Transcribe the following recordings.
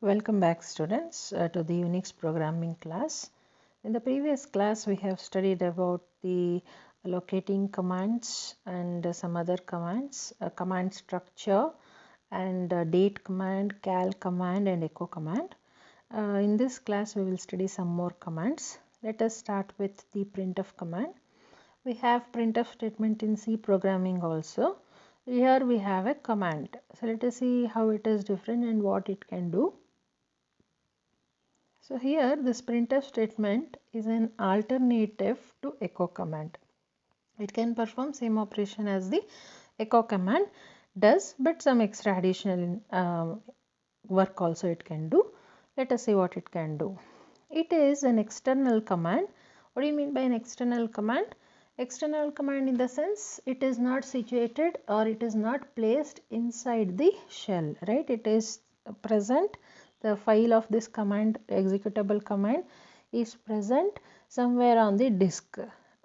Welcome back students to the Unix programming class. In the previous class we have studied about the locating commands and some other commands, command structure and date command, cal command and echo command. In this class we will study some more commands. Let us start with the printf command. We have printf statement in C programming also. Here we have a command. So let us see how it is different and what it can do. So here this printf statement is an alternative to echo command. It can perform same operation as the echo command does, but some extra additional work also it can do. Let us see what it can do. It is an external command. What do you mean by an external command? External command in the sense it is not situated or it is not placed inside the shell, right? It is present. The file of this command, executable command, is present somewhere on the disk.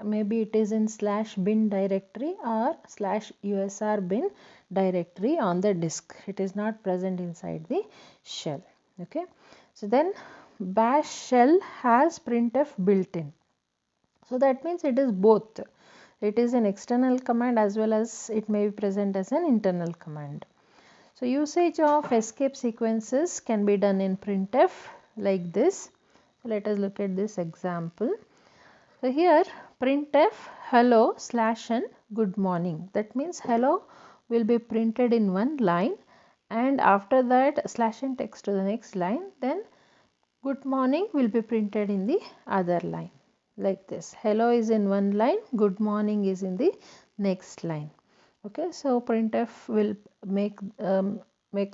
Maybe it is in /bin directory or /usr bin directory on the disk. It is not present inside the shell. Okay. So then bash shell has printf built in. So that means it is both. It is an external command as well as it may be present as an internal command. So usage of escape sequences can be done in printf like this. So let us look at this example. So here printf hello /n good morning. That means hello will be printed in one line and after that /n text to the next line, then good morning will be printed in the other line like this. Hello is in one line, good morning is in the next line. Okay, so printf will make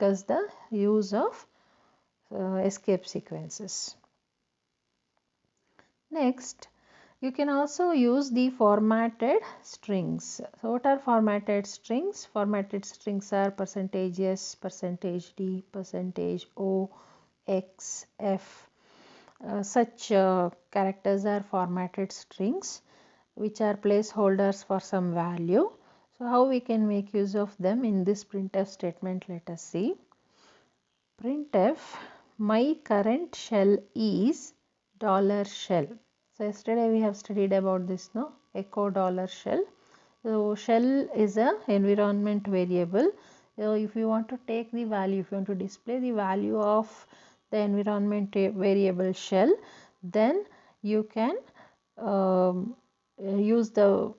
us the use of escape sequences. Next, you can also use the formatted strings. So what are formatted strings? Formatted strings are %s, %d, %o, x, f. Such characters are formatted strings which are placeholders for some value. So how we can make use of them in this printf statement? Let us see. Printf my current shell is $shell. So yesterday we have studied about this, no? Echo $shell. So shell is a environment variable. So if you want to take the value, if you want to display the value of the environment variable shell, then you can use the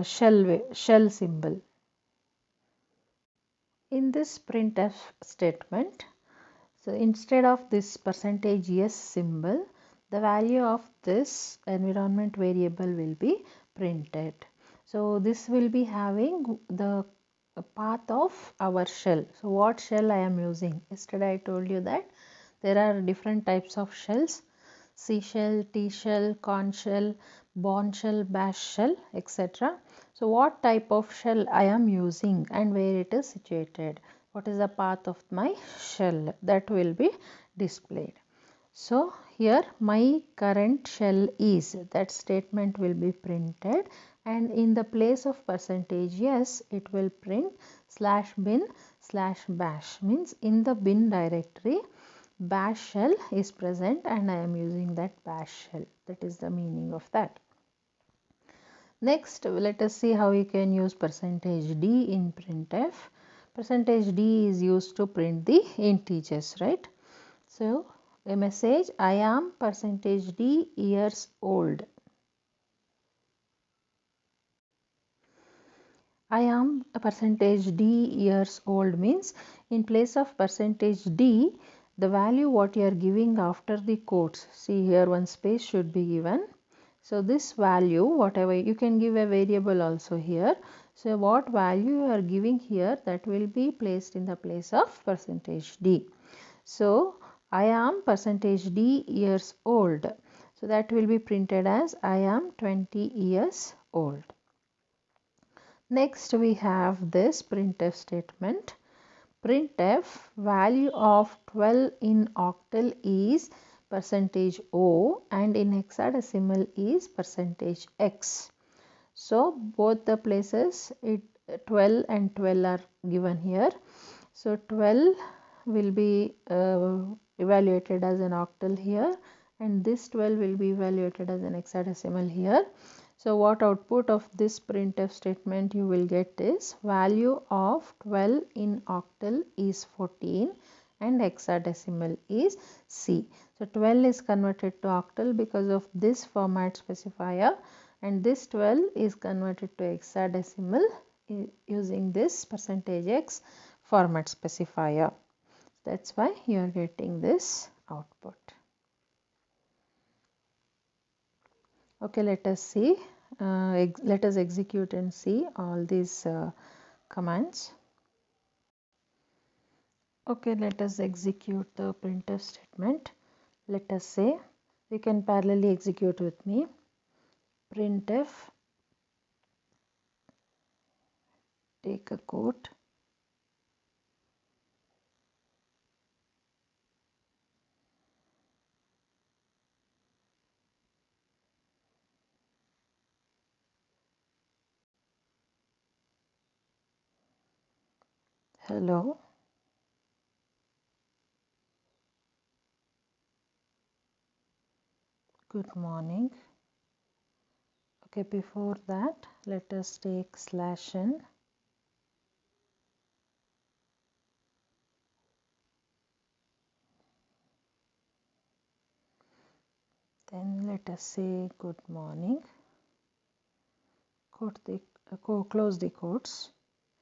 shell symbol. In this printf statement, so instead of this %s symbol, the value of this environment variable will be printed. So this will be having the path of our shell. So what shell I am using? Yesterday I told you that there are different types of shells: C shell, T shell, corn shell, Bourne shell, bash shell, etc. So what type of shell I am using and where it is situated? What is the path of my shell? That will be displayed. So here my current shell is, that statement will be printed, and in the place of %s it will print /bin/bash, means in the bin directory bash shell is present and I am using that bash shell. That is the meaning of that. Next, let us see how we can use %d in printf. %d is used to print the integers, right? So a message, I am %d years old. I am a %d years old means in place of %d, the value what you are giving after the quotes. See here, one space should be given. So this value, whatever, you can give a variable also here. So what value you are giving here, that will be placed in the place of %d. So I am %d years old. So that will be printed as I am 20 years old. Next we have this printf statement. Printf value of 12 in octal is %o and in hexadecimal is %x. So both the places 12 and 12 are given here. So 12 will be evaluated as an octal here, and this 12 will be evaluated as an hexadecimal here. So what output of this printf statement you will get is value of 12 in octal is 14 and hexadecimal is C. So 12 is converted to octal because of this format specifier, and this 12 is converted to hexadecimal using this %x format specifier. That's why you are getting this output. Okay, let us see. Let us execute and see all these commands. Okay, let us execute the printf statement. Let us say, you can parallelly execute with me. Printf, take a quote, hello, good morning. Okay, before that, let us take /n. Then let us say good morning. Close the quotes,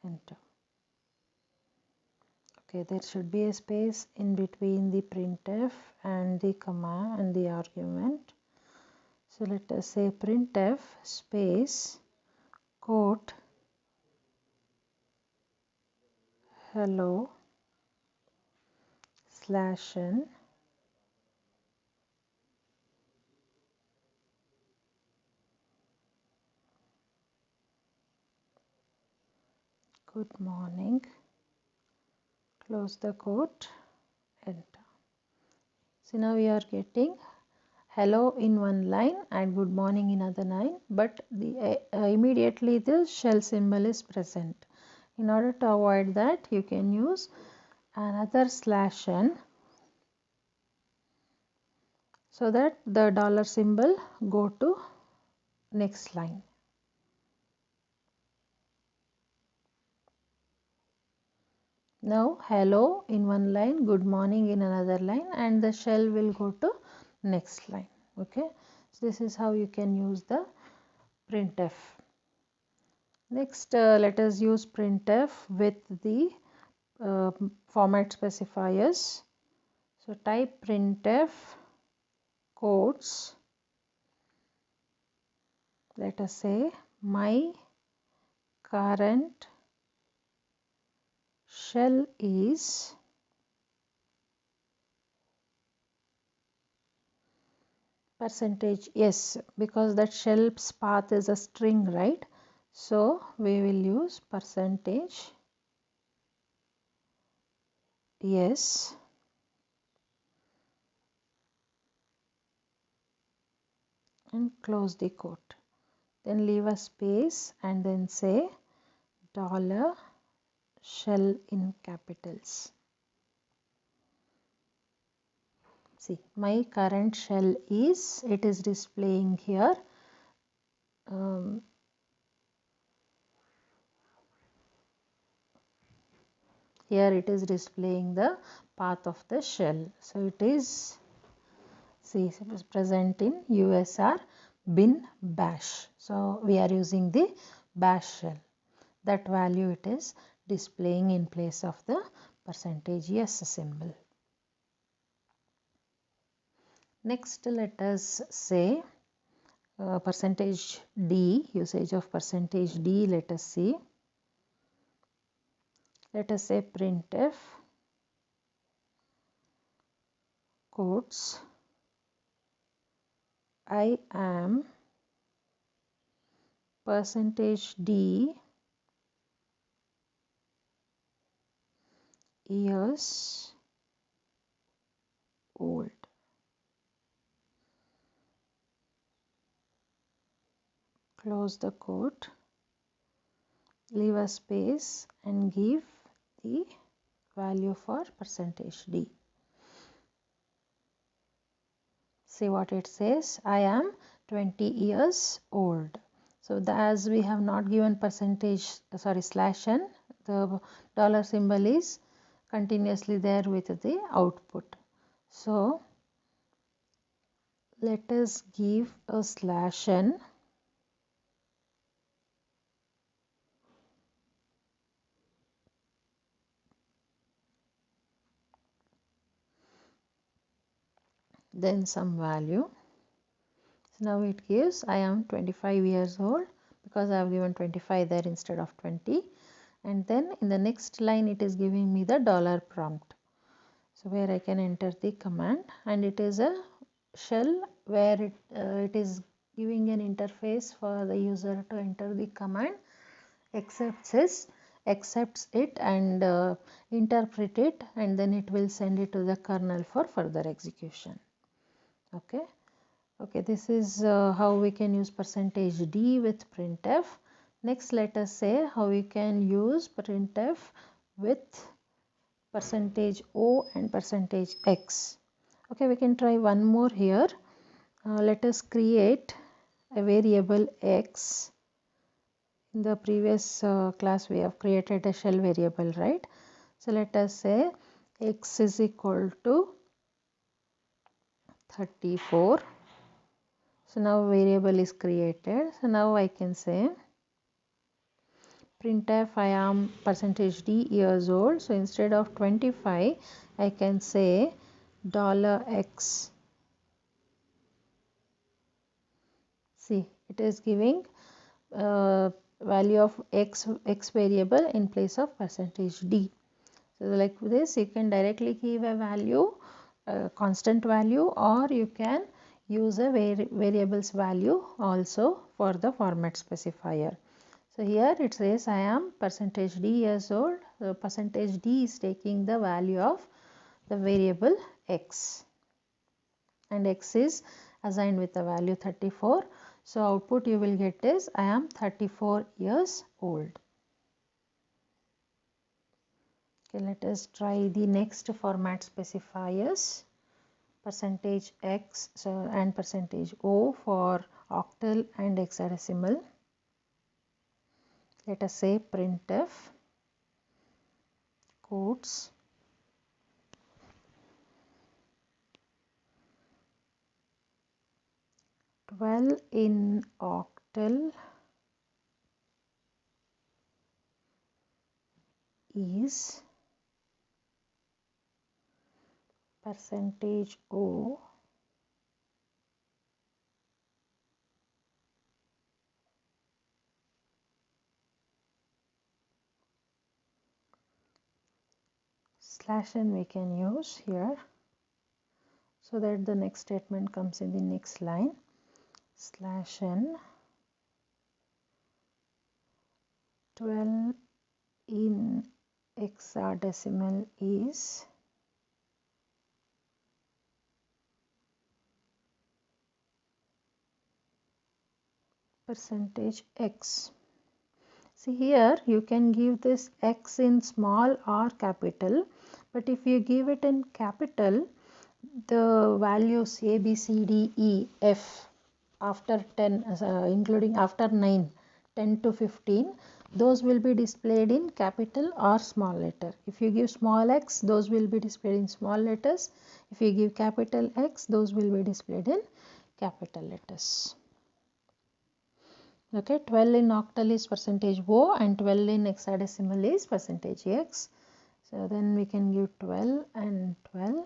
enter. Okay, there should be a space in between the printf and the command and the argument. So let us say printf space quote hello /n good morning, close the quote, enter. So now we are getting hello in one line and good morning in other line, but the immediately the shell symbol is present. In order to avoid that, you can use another /n so that the dollar symbol go to next line. Now hello in one line, good morning in another line, and the shell will go to next line. Okay, so this is how you can use the printf. Next, let us use printf with the format specifiers. So type printf quotes, let us say my current shell is %s, because that shell's path is a string, right? So we will use %yes and close the quote. Then leave a space and then say dollar shell in capitals. See, my current shell is, it is displaying here. Here it is displaying the path of the shell. So it is, see, it is present in USR bin bash. So we are using the bash shell. That value it is displaying in place of the %s symbol. Next, let us say %d, usage of %d, let us see. Let us say printf quotes I am %d years old. Close the quote, leave a space and give the value for percentage D. See what it says, I am 20 years old. So as we have not given percentage, slash n, the dollar symbol is continuously there with the output. So let us give a slash n. Then some value. So now it gives I am 25 years old because I have given 25 there instead of 20. And then in the next line it is giving me the dollar prompt. So where I can enter the command, and it is a shell where it is giving an interface for the user to enter the command, accepts it and interpret it, and then it will send it to the kernel for further execution. Okay, this is how we can use percentage D with printf. Next, let us say how we can use printf with percentage O and percentage X. Okay, we can try one more here. Let us create a variable X. In the previous class we have created a shell variable, right? So let us say X is equal to 34. So now variable is created. So now I can say printf I am percentage D years old. So instead of 25 I can say $X. See, it is giving value of x variable in place of percentage D. So like this you can directly give a value, constant value, or you can use a variable's value also for the format specifier. So here it says I am percentage D years old. So percentage D is taking the value of the variable X, and X is assigned with the value 34. So output you will get is I am 34 years old. Okay, let us try the next format specifiers, percentage X and percentage O for octal and hexadecimal. Let us say printf quotes "12 in octal is percentage O slash n we can use here, so that the next statement comes in the next line. Slash n 12 in hexadecimal is percentage X. See here you can give this X in small or capital, but if you give it in capital, the values A, B, C, D, E, F after 10, including after 9, 10 to 15, those will be displayed in capital or small letter. If you give small x, those will be displayed in small letters. If you give capital X, those will be displayed in capital letters. Okay, 12 in octal is percentage O and 12 in hexadecimal is percentage X. So then we can give 12 and 12.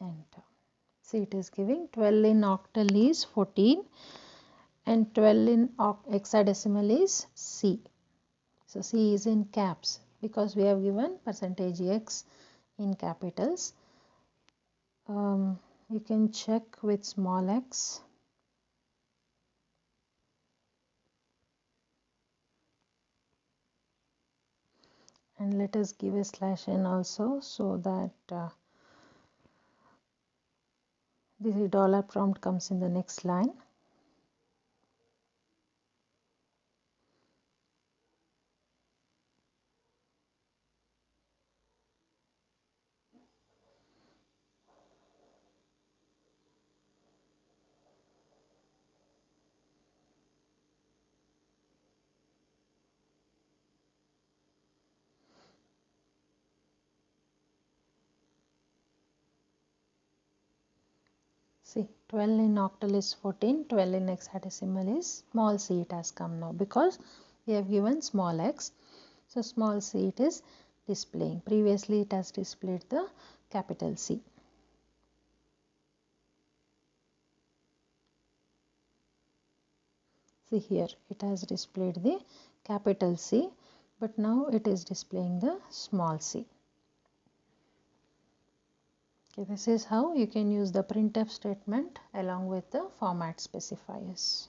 Enter. See, it is giving 12 in octal is 14 and 12 in hexadecimal is C. So C is in caps because we have given percentage X in capitals. You can check with small x. And let us give a slash n also, so that the dollar prompt comes in the next line. See, 12 in octal is 14, 12 in hexadecimal is small c, it has come now because we have given small x. So, small c it is displaying. Previously, it has displayed the capital C. See here, it has displayed the capital C, but now it is displaying the small c. Okay, this is how you can use the printf statement along with the format specifiers.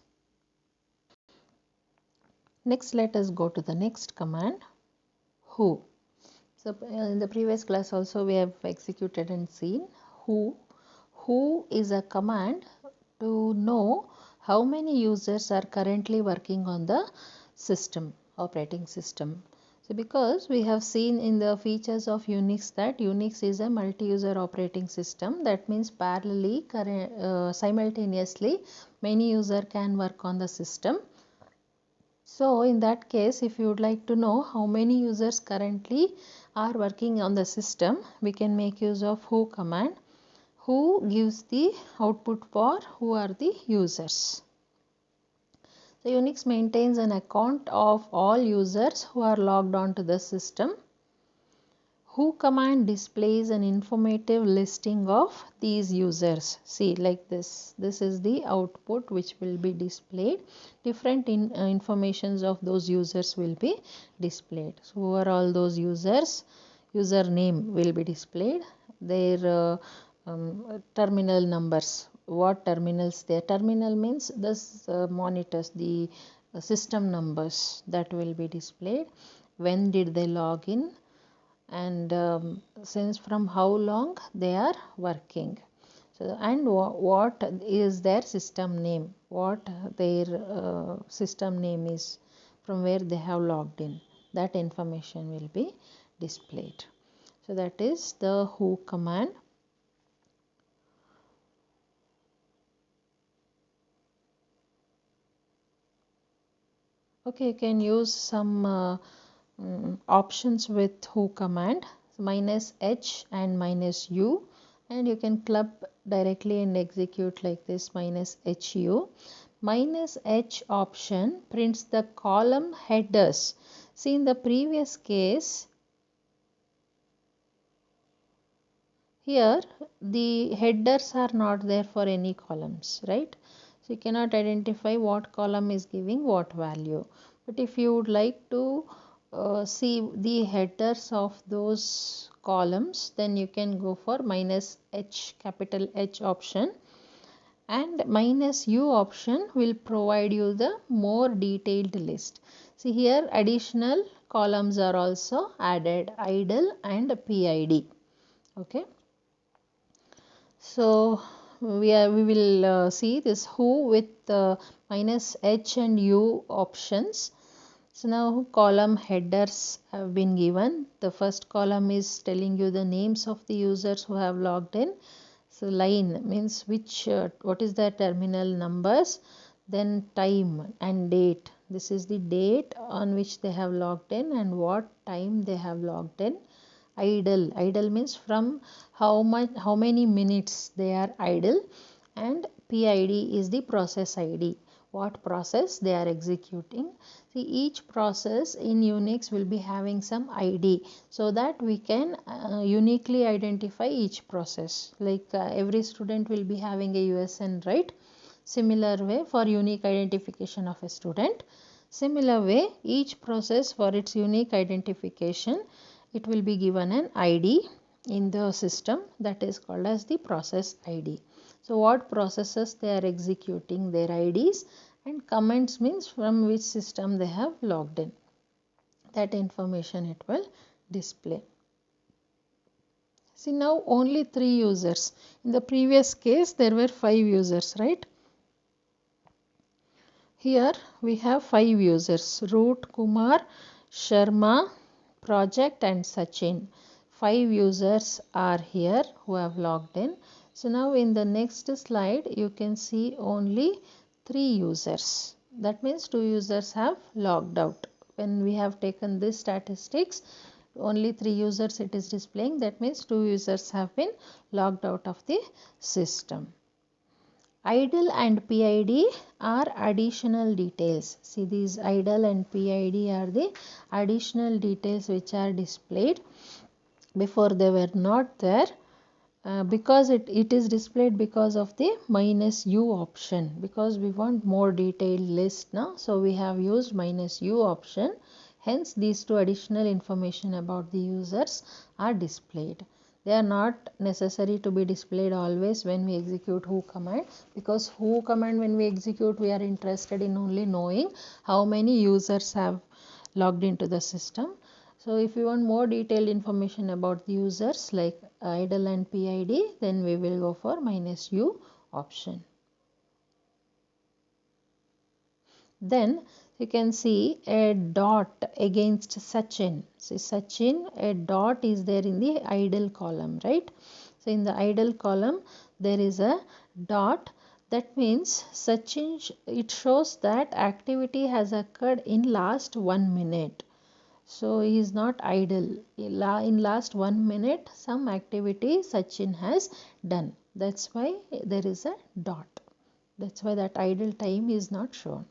Next, let us go to the next command, who. So, in the previous class also we have executed and seen who. Who is a command to know how many users are currently working on the system, operating system. So, because we have seen in the features of Unix that Unix is a multi-user operating system, that means parallelly, simultaneously many users can work on the system. So, in that case, if you would like to know how many users currently are working on the system, we can make use of who command. Who gives the output for who are the users. So, Unix maintains an account of all users who are logged on to the system. Who command displays an informative listing of these users. See, like this. This is the output which will be displayed. Different informations of those users will be displayed. So, who are all those users? Username will be displayed. Their terminal numbers. What terminals there? Terminal means this monitors, the system numbers that will be displayed. When did they log in? And since from how long they are working. So, and what is their system name, what their system name is, from where they have logged in, that information will be displayed. So, that is the who command. Okay, you can use some options with who command, -h and -u, and you can club directly and execute like this -hu. -h option prints the column headers. See, in the previous case, here the headers are not there for any columns, right? So you cannot identify what column is giving what value. But if you would like to see the headers of those columns, then you can go for -h, capital H option, and -u option will provide you the more detailed list. See, here additional columns are also added, idle and PID. Okay. So, we will see this who with -h and u options. So, now column headers have been given. The first column is telling you the names of the users who have logged in. So, line means which, what is the terminal numbers, then time and date. This is the date on which they have logged in and what time they have logged in. Idle means from how many minutes they are idle, and PID is the process ID, what process they are executing. See, each process in Unix will be having some ID, so that we can uniquely identify each process. Like every student will be having a USN, right? Similar way for unique identification of a student. Similar way, each process for its unique identification, it will be given an ID in the system, that is called as the process ID. So, what processes they are executing, their IDs, and comments means from which system they have logged in. That information it will display. See, now only 3 users. In the previous case there were 5 users, right? Here we have 5 users: Root, Kumar, Sharma, Project and Sachin. 5 users are here who have logged in. So now in the next slide you can see only 3 users. That means 2 users have logged out. When we have taken this statistics, only 3 users it is displaying. That means 2 users have been logged out of the system. Idle and PID are additional details. See, these idle and PID are the additional details which are displayed. Before they were not there, because it is displayed because of the -u option, because we want more detailed list now, so we have used -u option. Hence these two additional information about the users are displayed. They are not necessary to be displayed always when we execute who command, because who command when we execute, we are interested in only knowing how many users have logged into the system. So if you want more detailed information about the users like idle and PID, then we will go for -u option. Then you can see a dot against Sachin. See, Sachin, a dot is there in the idle column, right? So in the idle column there is a dot. That means Sachin, it shows that activity has occurred in last 1 minute. So he is not idle. In last 1 minute some activity Sachin has done. That's why there is a dot. That's why that idle time is not shown.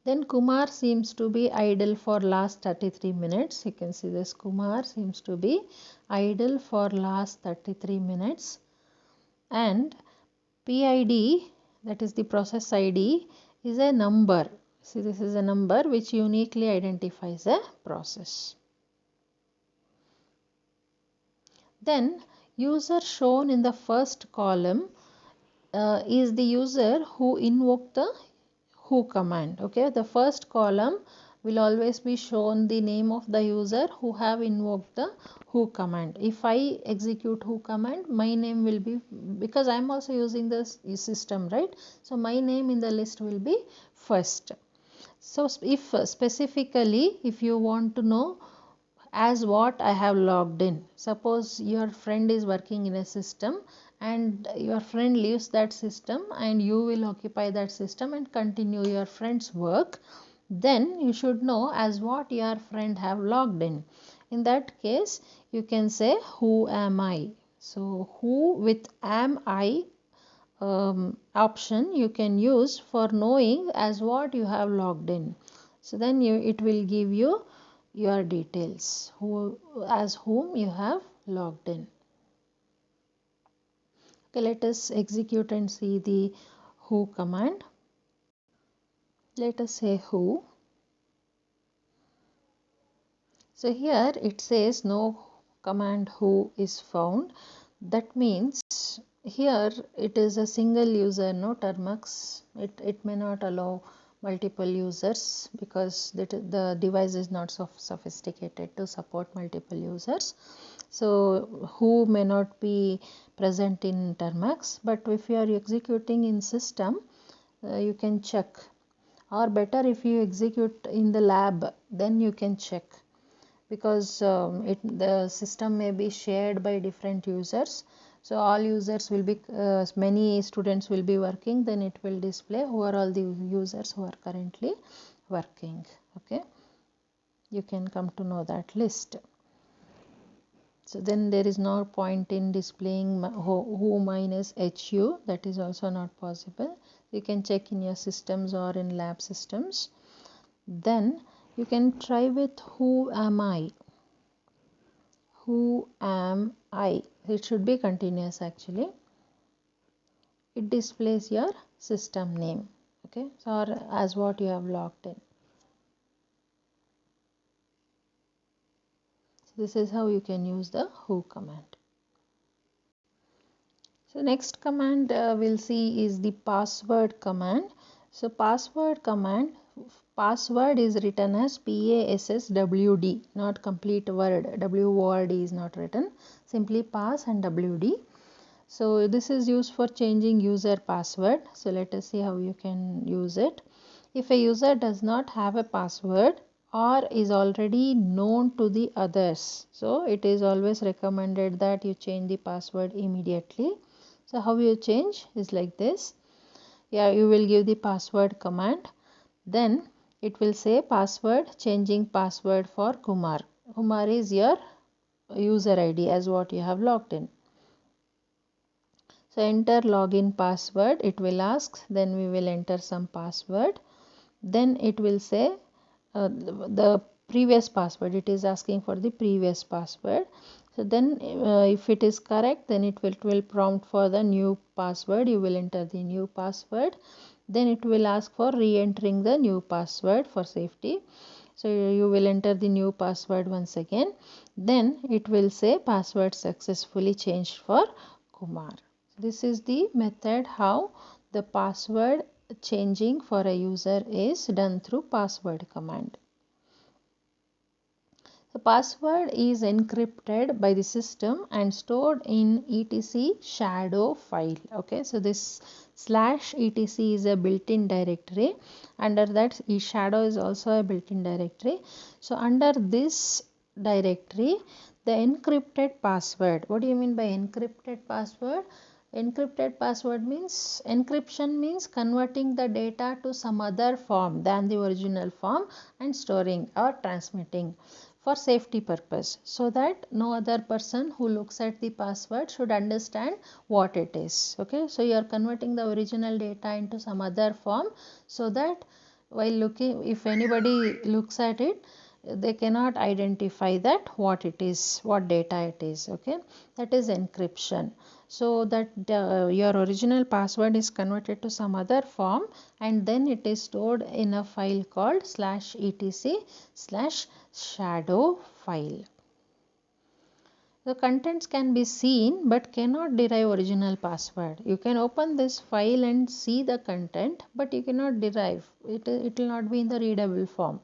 Then Kumar seems to be idle for last 33 minutes. You can see this, Kumar seems to be idle for last 33 minutes. And PID, that is the process ID, is a number. See, this is a number which uniquely identifies a process. Then user shown in the first column is the user who invoked the who command. Okay, the first column will always be shown the name of the user who have invoked the who command. If I execute who command, my name will be, because I am also using this system, right? So my name in the list will be first. So if specifically if you want to know as what I have logged in, suppose your friend is working in a system and your friend leaves that system and you will occupy that system and continue your friend's work, then you should know as what your friend have logged in. In that case you can say who am I. So who with am I option you can use for knowing as what you have logged in. So then it will give you your details, who as whom you have logged in. Okay, let us execute and see the who command. Let us say who. So here it says no command who is found. That means here it is a single user, no termux. It may not allow multiple users because the device is not so sophisticated to support multiple users. So who may not be present in termux, but if you are executing in system, you can check, or better if you execute in the lab, then you can check, because the system may be shared by different users. So all users will be many students will be working, then it will display who are all the users who are currently working. Okay, you can come to know that list. So then there is no point in displaying who minus HU, that is also not possible. You can check in your systems or in lab systems. Then you can try with who am I. Who am I? It should be continuous actually. It displays your system name, okay, so or as what you have logged in. So this is how you can use the who command. So next command we'll see is the password command. So password command, password is written as PASSWD, not complete word. WORD is not written, simply pass and WD. So this is used for changing user password. So let us see how you can use it. If a user does not have a password or is already known to the others, so it is always recommended that you change the password immediately. So how you change is like this. Yeah, you will give the password command. Then it will say password, changing password for Kumar. Kumar is your user ID as what you have logged in. So enter login password, it will ask, then we will enter some password, then it will say the previous password, it is asking for the previous password. So then if it is correct, then it will prompt for the new password, you will enter the new password, then it will ask for re-entering the new password for safety. So you will enter the new password once again, then it will say password successfully changed for Kumar. This is the method how the password changing for a user is done through password command. The password is encrypted by the system and stored in etc shadow file. Okay, so this /etc is a built-in directory. Under that, shadow is also a built-in directory. So under this directory, the encrypted password. What do you mean by encrypted password? Encrypted password means, encryption means converting the data to some other form than the original form and storing or transmitting for safety purpose, so that no other person who looks at the password should understand what it is. Okay, so you are converting the original data into some other form, so that while looking, if anybody looks at it, they cannot identify that what it is, what data it is. Okay, that is encryption. So that your original password is converted to some other form and then it is stored in a file called /etc/shadow file. The contents can be seen but cannot derive original password. You can open this file and see the content, but you cannot derive it. It will not be in the readable form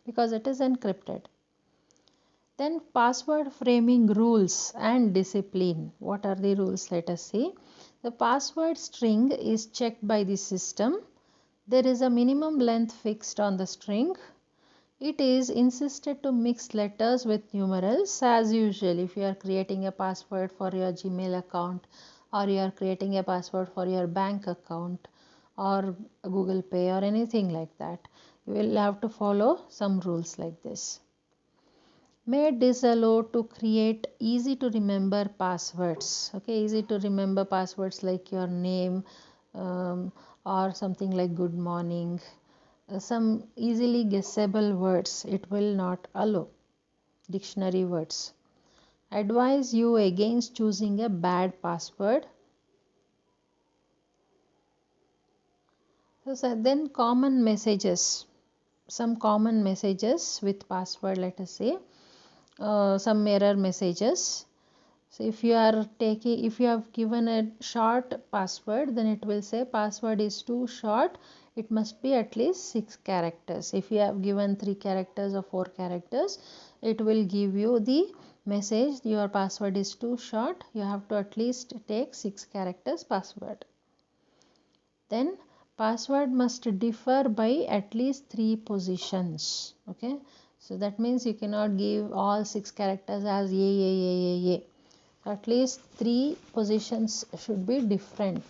because it is encrypted. Then password framing rules and discipline. What are the rules? Let us see. The password string is checked by the system. There is a minimum length fixed on the string. It is insisted to mix letters with numerals as usual. If you are creating a password for your Gmail account, or you are creating a password for your bank account or Google Pay or anything like that, you will have to follow some rules like this. May disallow to create easy to remember passwords. Okay, easy to remember passwords like your name or something like good morning. Some easily guessable words it will not allow. Dictionary words. Advise you against choosing a bad password. So then common messages. Some common messages with password, let us say. Some error messages. So if you are taking, if you have given a short password, then it will say password is too short, it must be at least 6 characters. If you have given 3 characters or 4 characters, it will give you the message your password is too short, you have to at least take 6 characters password. Then password must differ by at least 3 positions. Okay, so that means you cannot give all 6 characters as a. At least 3 positions should be different.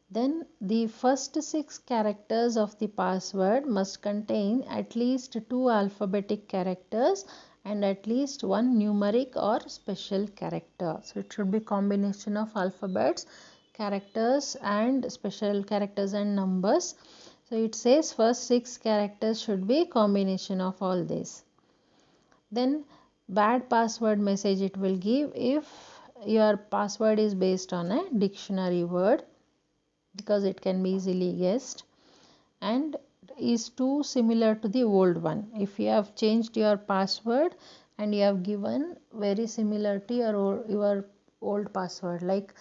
Then the first 6 characters of the password must contain at least 2 alphabetic characters and at least 1 numeric or special character. So it should be combination of alphabets, characters and special characters and numbers. So it says first 6 characters should be combination of all these. Then bad password message it will give if your password is based on a dictionary word, because it can be easily guessed, and is too similar to the old one. If you have changed your password and you have given very similar to your old password, like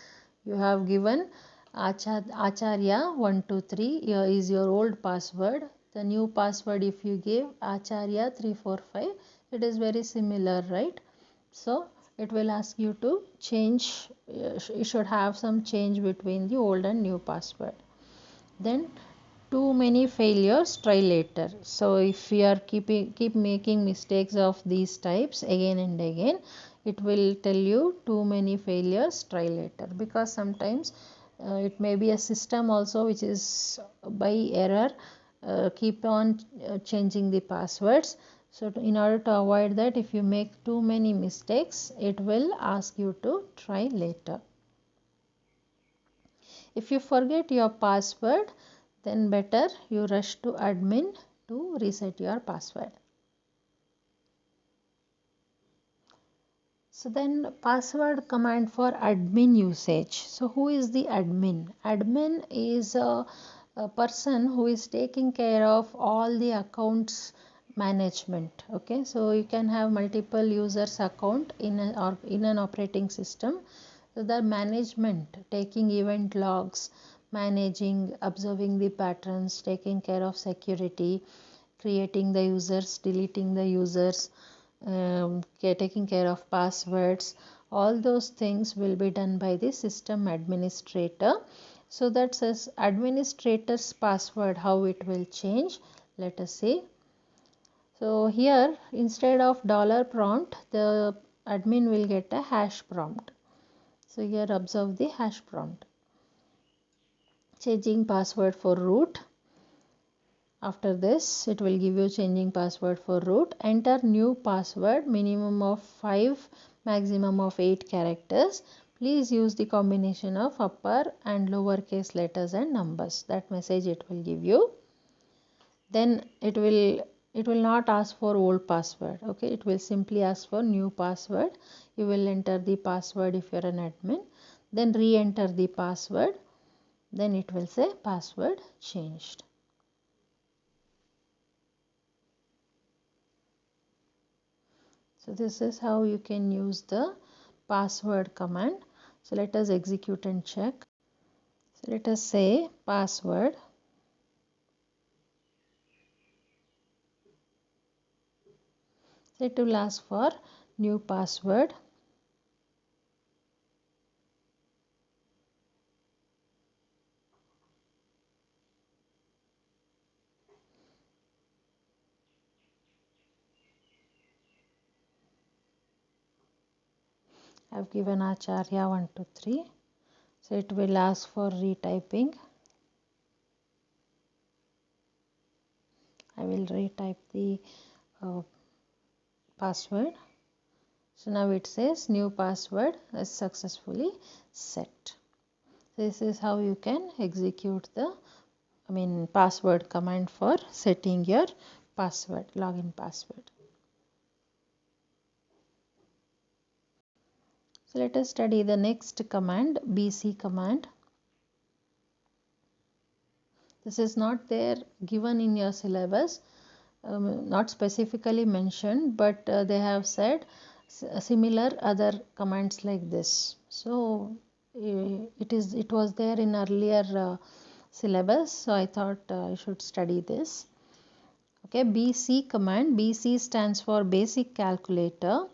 you have given Acharya 123 is your old password. The new password if you give Acharya 345, it is very similar, right? So it will ask you to change, you should have some change between the old and new password. Then too many failures, try later. So if you are keep making mistakes of these types again and again, it will tell you too many failures, try later, because sometimes it may be a system also which is by error keep on changing the passwords. So in order to avoid that, if you make too many mistakes, it will ask you to try later. If you forget your password, then better you rush to admin to reset your password. So then password command for admin usage. So who is the admin? Admin is a person who is taking care of all the accounts management. Okay, so you can have multiple users account in an operating system. So the management, taking event logs, managing, observing the patterns, taking care of security, creating the users, deleting the users, taking care of passwords, all those things will be done by the system administrator. So that says administrator's password, how it will change. Let us see. So here instead of dollar prompt, the admin will get a hash prompt. So here observe the hash prompt. Changing password for root. After this, it will give you changing password for root. Enter new password, minimum of 5, maximum of 8 characters. Please use the combination of upper and lowercase letters and numbers. That message it will give you. Then it will not ask for old password. Okay, it will simply ask for new password. You will enter the password if you are an admin. Then re-enter the password. Then it will say password changed. So this is how you can use the password command. So let us execute and check. So let us say password. So it will ask for new password. I have given Acharya 123. So it will ask for retyping. I will retype the password. So now it says new password is successfully set. This is how you can execute the password command for setting your password, login password. So let us study the next command, BC command. This is not there given in your syllabus, not specifically mentioned, but they have said similar other commands like this. So it was there in earlier syllabus, so I thought I should study this. Okay, BC command. BC stands for basic calculator.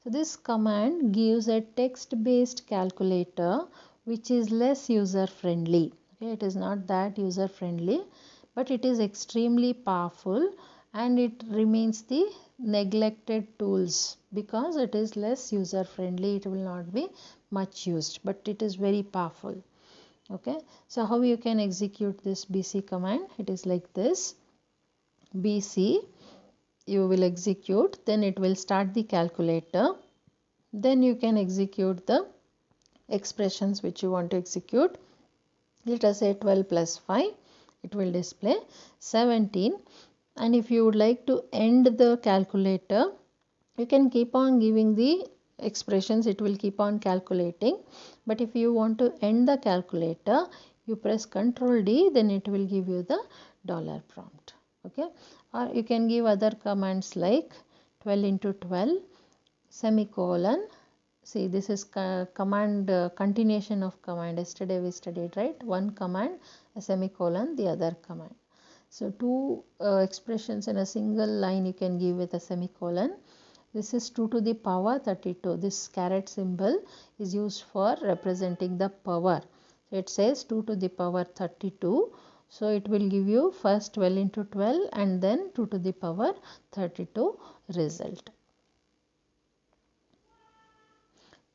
So this command gives a text-based calculator which is less user-friendly. Okay, it is not that user-friendly, but it is extremely powerful and it remains the neglected tools because it is less user-friendly. It will not be much used, but it is very powerful. Okay, so how you can execute this BC command? It is like this. BC you will execute, then it will start the calculator, then you can execute the expressions which you want to execute. Let us say 12 plus 5, it will display 17, and if you would like to end the calculator, you can keep on giving the expressions, it will keep on calculating, but if you want to end the calculator, you press Ctrl D, then it will give you the dollar prompt. Okay, or you can give other commands like 12 into 12 semicolon. See, this is command continuation of command. Yesterday we studied, right? One command, a semicolon, the other command. So two expressions in a single line you can give with a semicolon. This is 2 to the power 32. This caret symbol is used for representing the power. So it says 2 to the power 32. So it will give you first 12 into 12 and then 2 to the power 32 result.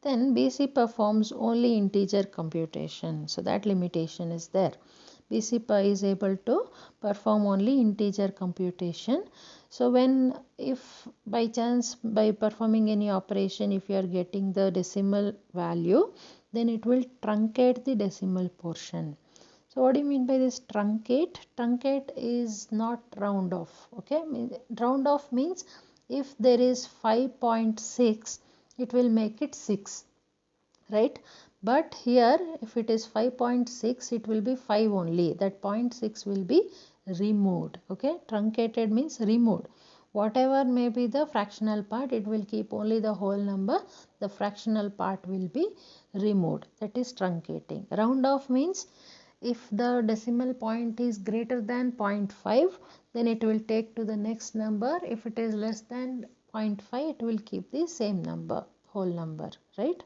Then BC performs only integer computation. So that limitation is there. BCPI is able to perform only integer computation. So if by chance by performing any operation, if you are getting the decimal value, then it will truncate the decimal portion. So what do you mean by this truncate? Truncate is not round off. Okay, round off means if there is 5.6, it will make it 6, right? But here if it is 5.6, it will be 5 only. That 0.6 will be removed. Okay, truncated means removed. Whatever may be the fractional part, it will keep only the whole number. The fractional part will be removed. That is truncating. Round off means if the decimal point is greater than 0.5, then it will take to the next number. If it is less than 0.5, it will keep the same number, whole number, right?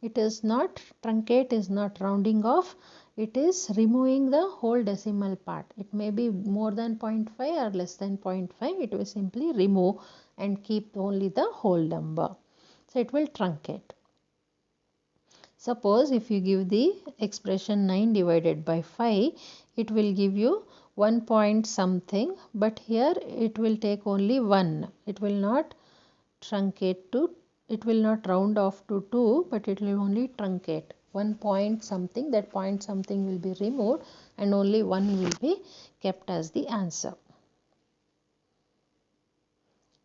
It is not truncate, is not rounding off. It is removing the whole decimal part. It may be more than 0.5 or less than 0.5. It will simply remove and keep only the whole number. So it will truncate. Suppose if you give the expression 9 divided by 5, it will give you 1 point something, but here it will take only 1. It will not truncate to, it will not round off to 2, but it will only truncate 1 point something. That point something will be removed and only 1 will be kept as the answer.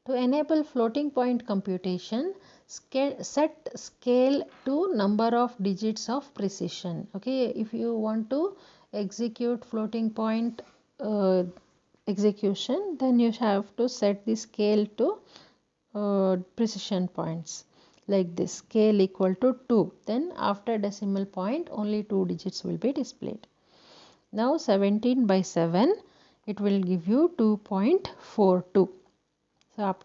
To enable floating point computation, set scale to number of digits of precision. Okay, if you want to execute floating point execution, then you have to set the scale to precision points like this, scale equal to 2. Then after decimal point, only 2 digits will be displayed. Now 17 by 7, it will give you 2.42. So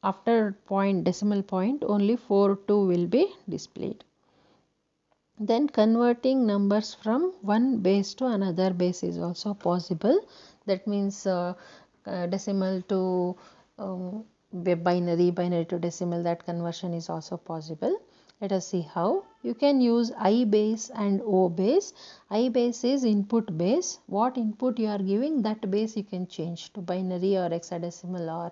after point decimal point, only 2 will be displayed. Then converting numbers from one base to another base is also possible. That means decimal to binary to decimal, that conversion is also possible. Let us see how. You can use I base and O base. I base is input base. What input you are giving, that base you can change to binary or hexadecimal or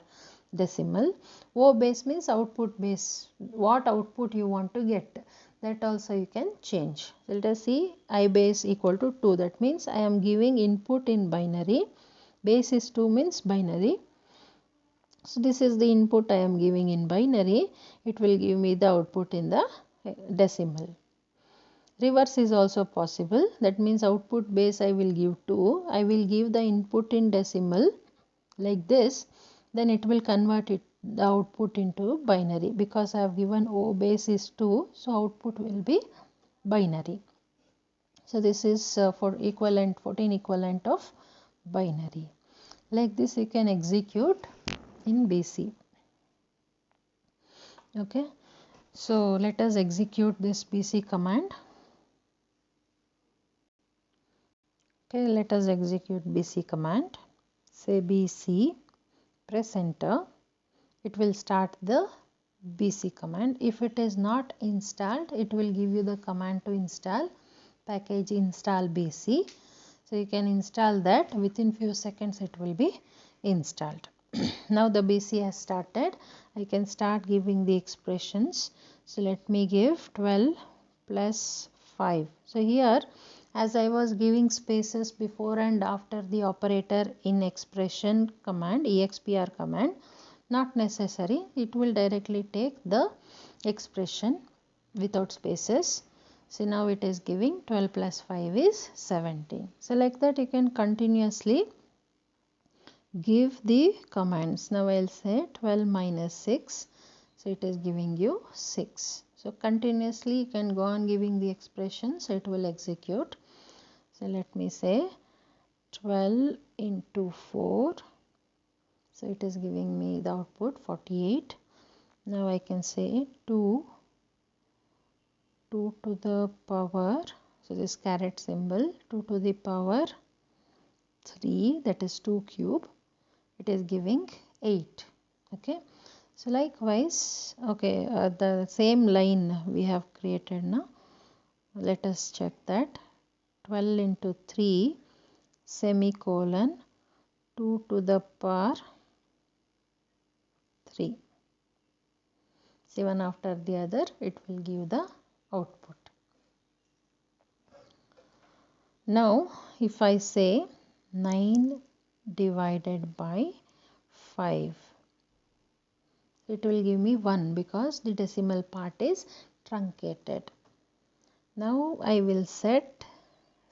decimal. O base means output base. What output you want to get, that also you can change. So let us see. I base equal to 2. That means I am giving input in binary. Base is 2 means binary. So this is the input I am giving in binary. It will give me the output in the decimal. Reverse is also possible. That means output base I will give 2. I will give the input in decimal like this. Then it will convert it, the output, into binary. Because I have given O base is 2. So output will be binary. So this is for equivalent, 14 equivalent of binary. Like this you can execute in BC. Okay, so let us execute this BC command. Okay, let us execute BC command. Say BC, press enter. It will start the BC command. If it is not installed, it will give you the command to install package install BC. So you can install that. Within few seconds it will be installed. Now the BC has started. I can start giving the expressions. So let me give 12 plus 5. So here, as I was giving spaces before and after the operator in expression command, expr command, not necessary. It will directly take the expression without spaces. So now it is giving 12 plus 5 is 17. So like that you can continuously give the commands. Now I'll say 12 minus 6. So it is giving you 6. So continuously you can go on giving the expression. So it will execute. So let me say 12 into 4. So it is giving me the output 48. Now I can say 2 to the power, so this caret symbol, 2 to the power 3, that is 2 cube. It is giving 8. Okay, so likewise, okay, the same line we have created now. Let us check that. 12 into 3 semicolon 2 to the power 3. See, one after the other it will give the output. Now if I say 9 divided by 5, it will give me 1 because the decimal part is truncated. Now I will set,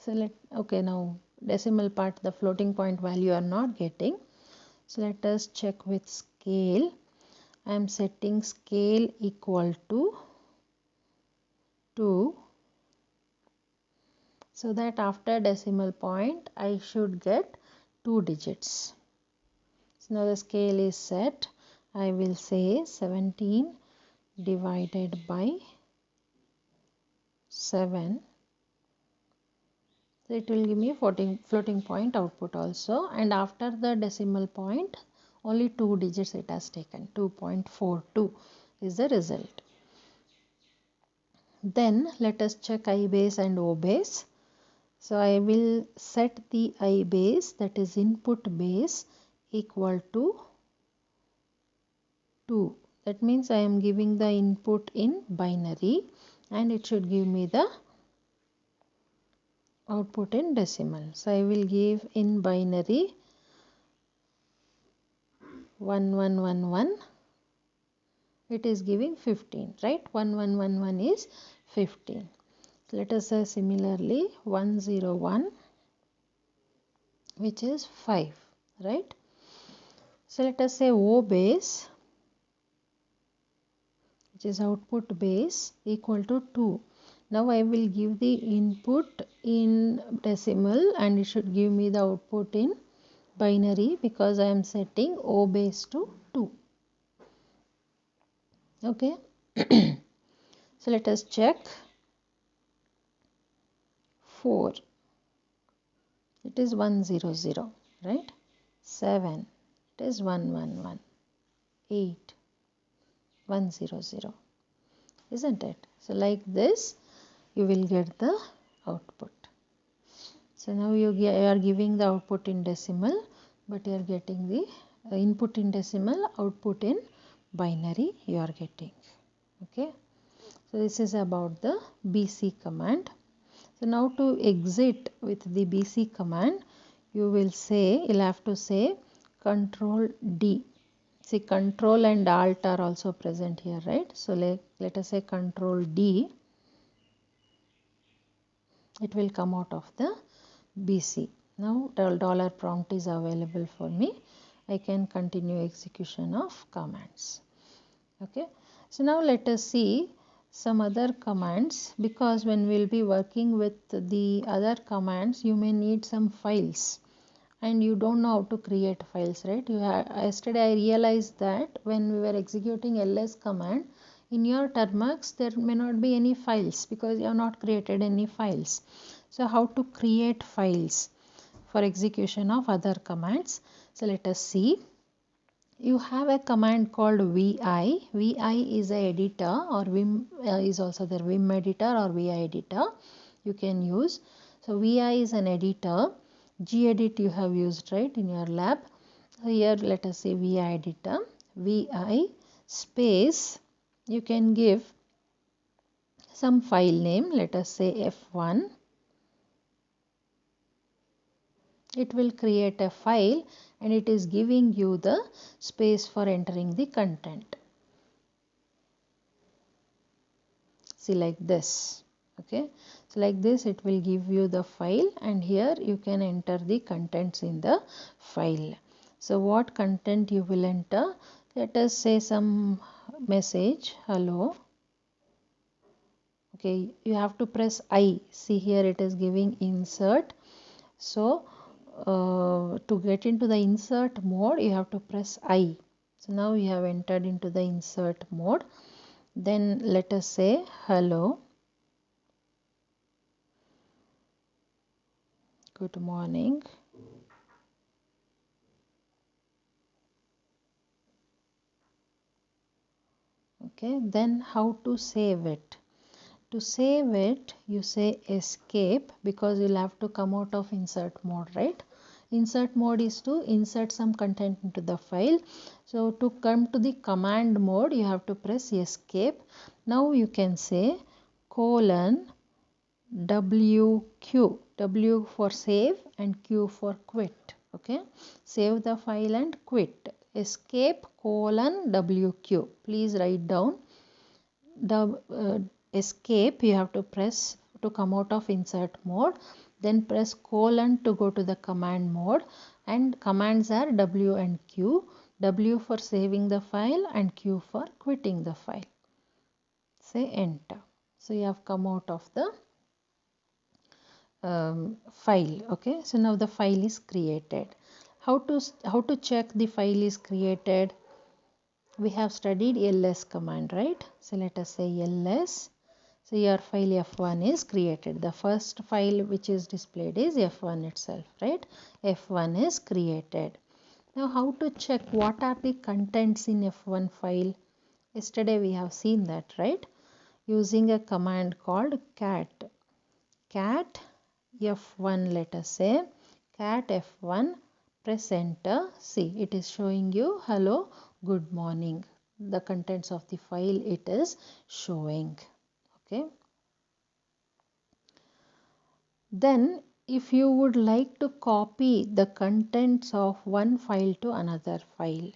okay, now decimal part, the floating point value are not getting. So let us check with scale. I am setting scale equal to 2, so that after decimal point I should get 2 digits. So now the scale is set. I will say 17 divided by 7. So it will give me floating point output also, and after the decimal point only 2 digits it has taken. 2.42 is the result. Then let us check I base and O base. So I will set the I base, that is input base, equal to 2. That means I am giving the input in binary and it should give me the output in decimal. So I will give in binary 1111. It is giving 15, right? 1111 is 15. So let us say similarly 101, which is 5, right? So let us say O base, which is output base, equal to 2. Now I will give the input in decimal and it should give me the output in binary because I am setting O base to 2. Okay. So let us check 4. It is 100, right? 7. It is 111. 8. 100. Isn't it? So like this you will get the output. So now you are giving the output in decimal, but you are getting the input in decimal, output in binary you are getting. Okay. So this is about the BC command. So now to exit with the BC command, you'll have to say Control D. See, Control and Alt are also present here, right? So let us say Control D. It will come out of the BC. Now dollar prompt is available for me. I can continue execution of commands. Okay. So now let us see some other commands, because when we will be working with the other commands you may need some files and you don't know how to create files, right? Yesterday I realized that when we were executing ls command, in your Termux there may not be any files because you have not created any files. So how to create files for execution of other commands? So let us see. You have a command called vi. Vi is a editor, or vim is also the vim editor or vi editor you can use. So vi is an editor. Gedit you have used, right, in your lab. So here let us say vi editor. Vi space, you can give some file name, let us say f1. It will create a file and it is giving you the space for entering the content. See, like this. Okay. So like this it will give you the file and here you can enter the contents in the file. So what content you will enter? Let us say some message, hello. Okay, you have to press I. See, here it is giving insert. So to get into the insert mode you have to press I. So now you have entered into the insert mode. Then let us say hello, good morning. Okay, then how to save it? To save it, you say escape, because you'll have to come out of insert mode, right? Insert mode is to insert some content into the file. So to come to the command mode, you have to press escape. Now you can say colon WQ, W for save and Q for quit. Okay, save the file and quit. Escape colon WQ. Please write down the escape. You have to press to come out of insert mode, then press colon to go to the command mode, and commands are W and Q. W for saving the file and Q for quitting the file. Say enter. So you have come out of the file. Okay, so now the file is created. How to check the file is created? We have studied ls command, right? So let us say ls. So your file f1 is created. The first file which is displayed is f1 itself, right? f1 is created. Now how to check what are the contents in f1 file? Yesterday we have seen that, right? Using a command called cat f1, let us say cat f1, press enter. See, it is showing you hello good morning. The contents of the file it is showing. Okay, then if you would like to copy the contents of one file to another file,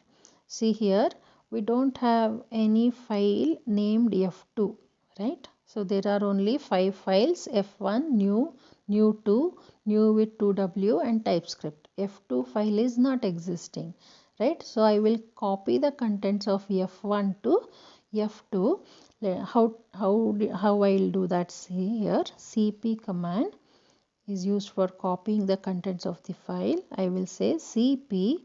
see here we don't have any file named f2, right? So there are only 5 files: f1, new, new2, new with 2w and TypeScript. f2 file is not existing, right? So I will copy the contents of f1 to f2. How I'll do that? See here, cp command is used for copying the contents of the file. I will say cp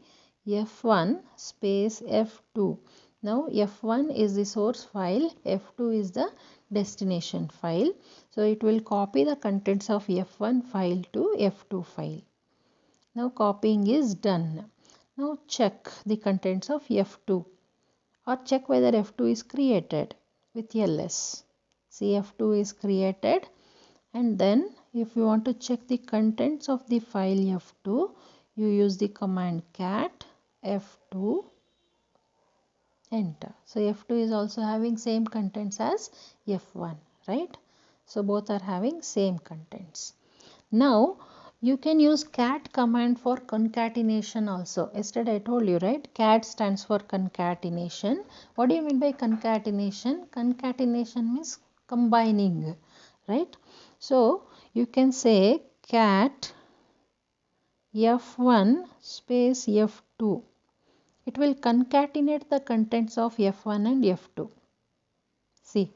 f1 space f2. Now f1 is the source file, f2 is the destination file. So it will copy the contents of f1 file to f2 file. Now copying is done. Now check the contents of f2, or check whether f2 is created with ls. See, f2 is created, and then if you want to check the contents of the file f2, you use the command cat f2, enter. So f2 is also having same contents as f1, right? So both are having same contents. Now you can use cat command for concatenation also. Yesterday I told you, right? Cat stands for concatenation. What do you mean by concatenation? Concatenation means combining, right? So you can say cat f1 space f2. It will concatenate the contents of f1 and f2. See,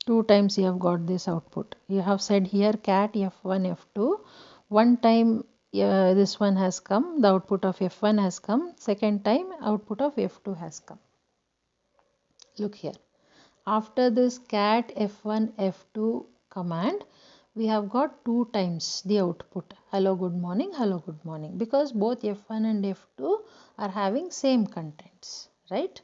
2 times you have got this output. You have said here cat f1 f2. One time this one has come, the output of f1 has come. Second time output of f2 has come. Look here. After this cat f1 f2 command, we have got 2 times the output, hello good morning, because both f1 and f2 are having same contents, right?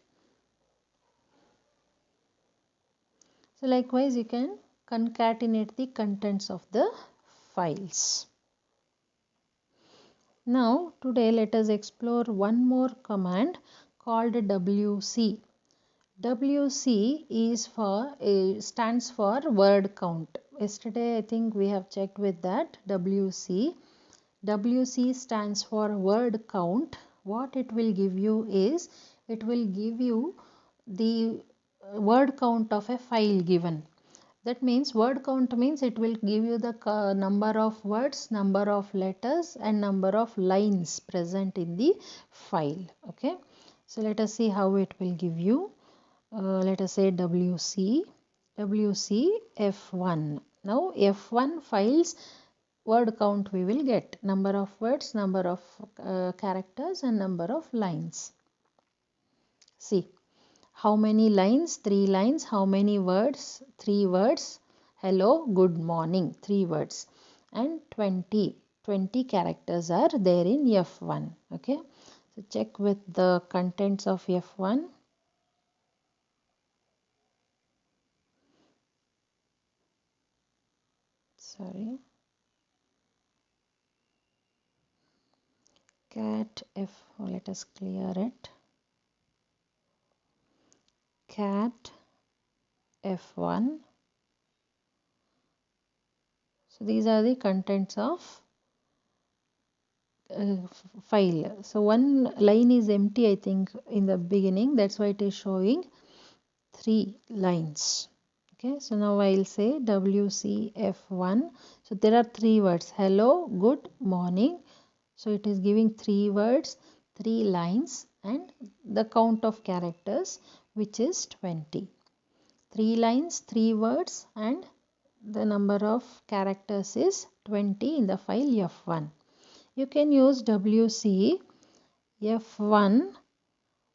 So likewise you can concatenate the contents of the files. Now today let us explore one more command called wc. WC is for stands for word count. Yesterday I think we have checked with that WC. WC stands for word count. What it will give you is, it will give you the word count of a file given. That means word count means it will give you the number of words, number of letters and number of lines present in the file. Okay, so let us see how it will give you. Let us say WC F1. Now F1 files word count we will get, number of words, number of characters and number of lines. See, how many lines? 3 lines. How many words? 3 words. Hello, good morning, 3 words. And 20 characters are there in F1. Okay, so check with the contents of F1. sorry, cat f, let us clear it, cat f1. So these are the contents of file. So one line is empty, I think, in the beginning, that's why it is showing 3 lines. Okay, so now I'll say WCF1. So there are 3 words, hello, good morning. So it is giving 3 words, 3 lines, and the count of characters, which is 20. 3 lines, 3 words, and the number of characters is 20 in the file F1. You can use WC F1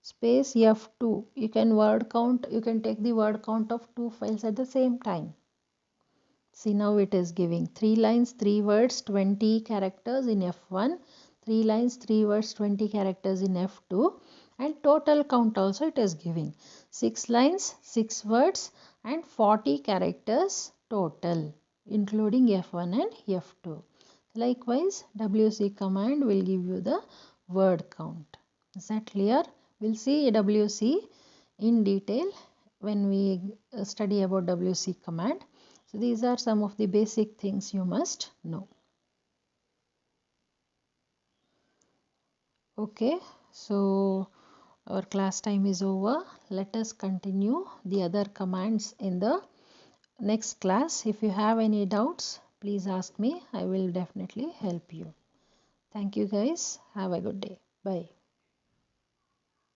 space F2. You can word count, you can take the word count of 2 files at the same time. See, now it is giving 3 lines, 3 words, 20 characters in F1, 3 lines, 3 words, 20 characters in F2, and total count also it is giving 6 lines, 6 words, and 40 characters total, including F1 and F2. Likewise, WC command will give you the word count. Is that clear? We'll see WC in detail when we study about WC command. So these are some of the basic things you must know. Okay, so our class time is over. Let us continue the other commands in the next class. If you have any doubts, please ask me. I will definitely help you. Thank you guys. Have a good day. Bye.